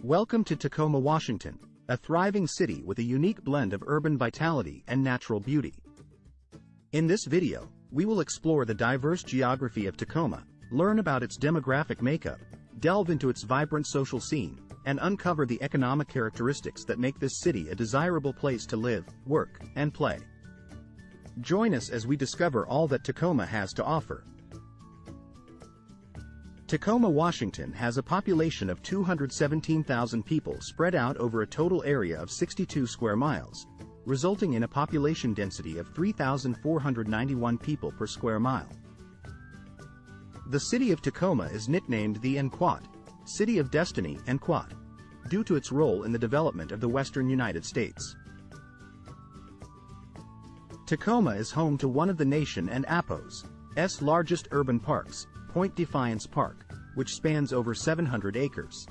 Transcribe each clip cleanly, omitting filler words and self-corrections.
Welcome to Tacoma, Washington, a thriving city with a unique blend of urban vitality and natural beauty. In this video, we will explore the diverse geography of Tacoma, learn about its demographic makeup, delve into its vibrant social scene, and uncover the economic characteristics that make this city a desirable place to live, work, and play. Join us as we discover all that Tacoma has to offer. Tacoma, Washington has a population of 217,000 people spread out over a total area of 62 square miles, resulting in a population density of 3,491 people per square mile. The city of Tacoma is nicknamed the City of Destiny, due to its role in the development of the western United States. Tacoma is home to one of the nation and APO's largest urban parks, Point Defiance Park, which spans over 700 acres.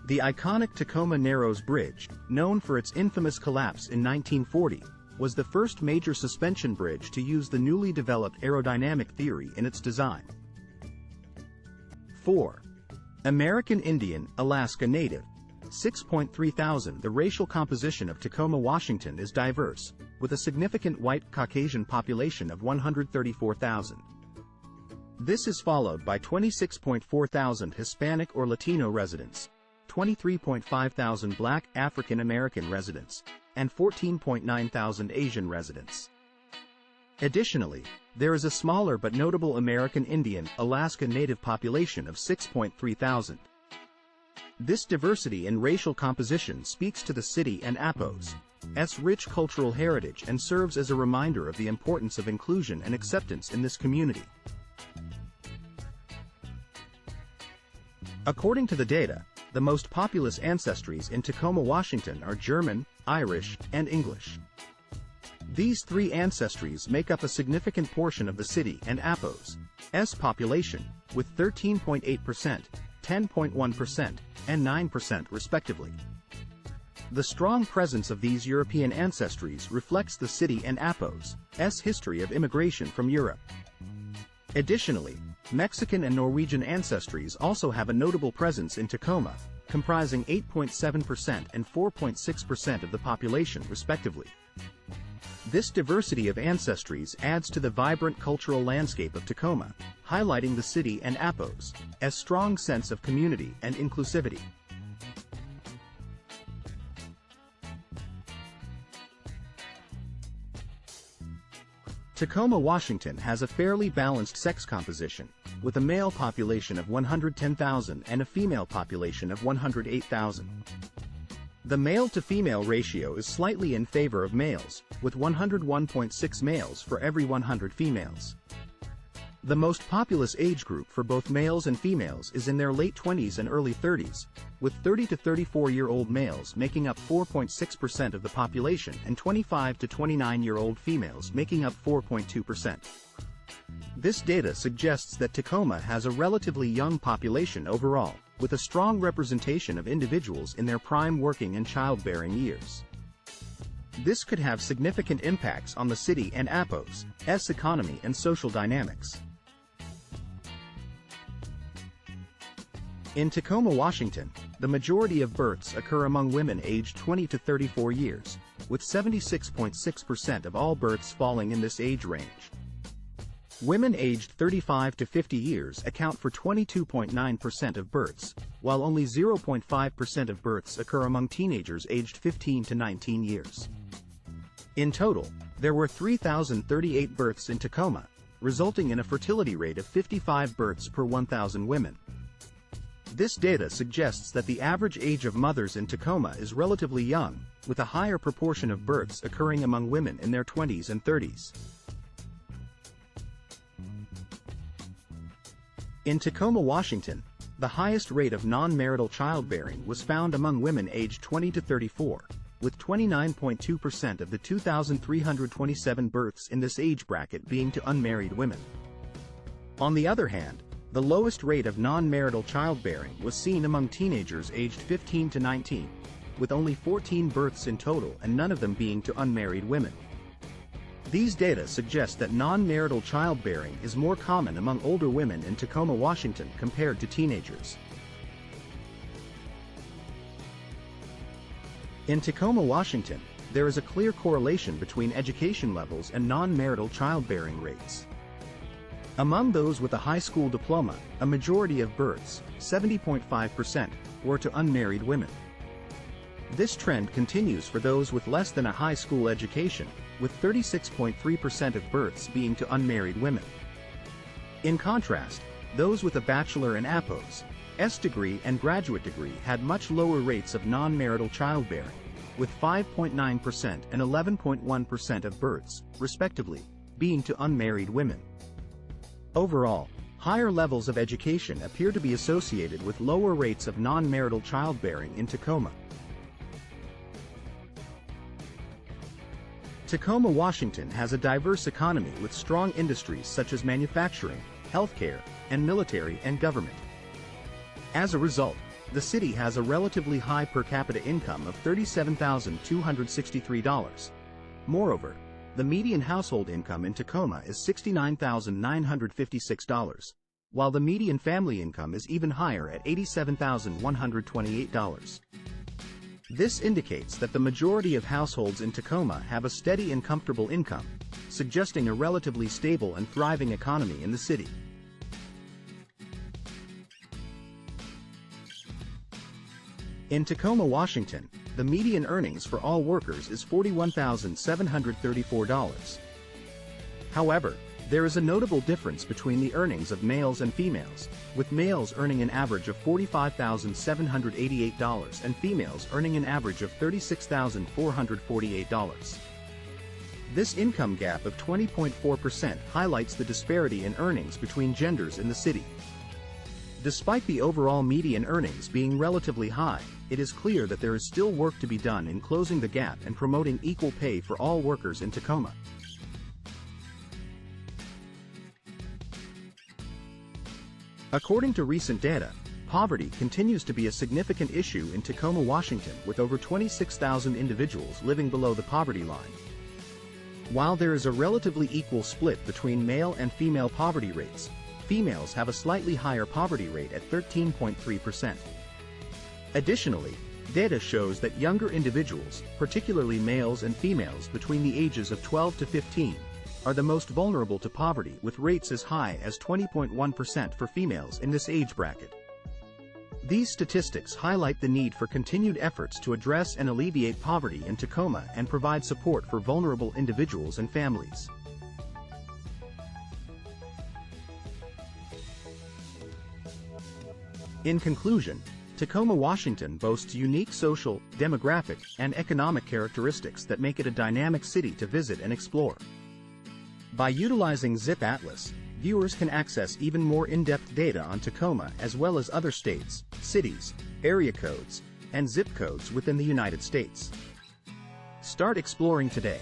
The iconic Tacoma Narrows Bridge, known for its infamous collapse in 1940, was the first major suspension bridge to use the newly developed aerodynamic theory in its design. 4. American Indian, Alaska Native, 6.3 thousand. The racial composition of Tacoma, Washington is diverse, with a significant white Caucasian population of 134,000. This is followed by 26.4 thousand Hispanic or Latino residents, 23.5 thousand Black African American residents, and 14.9 thousand Asian residents. Additionally, there is a smaller but notable American Indian, Alaska Native population of 6.3 thousand. This diversity in racial composition speaks to the city and APO's rich cultural heritage and serves as a reminder of the importance of inclusion and acceptance in this community. According to the data, the most populous ancestries in Tacoma, Washington are German, Irish, and English. These three ancestries make up a significant portion of the city and APO's population, with 13.8%, 10.1%, and 9% respectively. The strong presence of these European ancestries reflects the city and APO's history of immigration from Europe. Additionally, Mexican and Norwegian ancestries also have a notable presence in Tacoma, comprising 8.7% and 4.6% of the population respectively. This diversity of ancestries adds to the vibrant cultural landscape of Tacoma, highlighting the city and APO's strong sense of community and inclusivity. Tacoma, Washington has a fairly balanced sex composition, with a male population of 110,000 and a female population of 108,000. The male-to-female ratio is slightly in favor of males, with 101.6 males for every 100 females. The most populous age group for both males and females is in their late 20s and early 30s, with 30 to 34-year-old males making up 4.6% of the population and 25 to 29-year-old females making up 4.2%. This data suggests that Tacoma has a relatively young population overall, with a strong representation of individuals in their prime working and childbearing years. This could have significant impacts on the city and APO's economy and social dynamics. In Tacoma, Washington, the majority of births occur among women aged 20 to 34 years, with 76.6% of all births falling in this age range. Women aged 35 to 50 years account for 22.9% of births, while only 0.5% of births occur among teenagers aged 15 to 19 years. In total, there were 3,038 births in Tacoma, resulting in a fertility rate of 55 births per 1,000 women. This data suggests that the average age of mothers in Tacoma is relatively young, with a higher proportion of births occurring among women in their 20s and 30s. In Tacoma, Washington, the highest rate of non-marital childbearing was found among women aged 20 to 34, with 29.2% of the 2,327 births in this age bracket being to unmarried women. On the other hand, the lowest rate of non-marital childbearing was seen among teenagers aged 15 to 19, with only 14 births in total and none of them being to unmarried women. These data suggest that non-marital childbearing is more common among older women in Tacoma, Washington compared to teenagers. In Tacoma, Washington, there is a clear correlation between education levels and non-marital childbearing rates. Among those with a high school diploma, a majority of births, 70.5%, were to unmarried women. This trend continues for those with less than a high school education, with 36.3% of births being to unmarried women. In contrast, those with a bachelor and APOS, S degree and graduate degree had much lower rates of non-marital childbearing, with 5.9% and 11.1% of births, respectively, being to unmarried women. Overall, higher levels of education appear to be associated with lower rates of non-marital childbearing in Tacoma. Tacoma, Washington has a diverse economy with strong industries such as manufacturing, healthcare, and military and government. As a result, the city has a relatively high per capita income of $37,263. Moreover, the median household income in Tacoma is $69,956, while the median family income is even higher at $87,128. This indicates that the majority of households in Tacoma have a steady and comfortable income, suggesting a relatively stable and thriving economy in the city. In Tacoma, Washington, the median earnings for all workers is $41,734. However, there is a notable difference between the earnings of males and females, with males earning an average of $45,788 and females earning an average of $36,448. This income gap of 20.4% highlights the disparity in earnings between genders in the city. Despite the overall median earnings being relatively high, it is clear that there is still work to be done in closing the gap and promoting equal pay for all workers in Tacoma. According to recent data, poverty continues to be a significant issue in Tacoma, Washington, with over 26,000 individuals living below the poverty line. While there is a relatively equal split between male and female poverty rates, females have a slightly higher poverty rate at 13.3%. Additionally, data shows that younger individuals, particularly males and females between the ages of 12 to 15, are the most vulnerable to poverty, with rates as high as 20.1% for females in this age bracket. These statistics highlight the need for continued efforts to address and alleviate poverty in Tacoma and provide support for vulnerable individuals and families. In conclusion, Tacoma, Washington boasts unique social, demographic, and economic characteristics that make it a dynamic city to visit and explore. By utilizing ZipAtlas, viewers can access even more in-depth data on Tacoma as well as other states, cities, area codes, and zip codes within the United States. Start exploring today.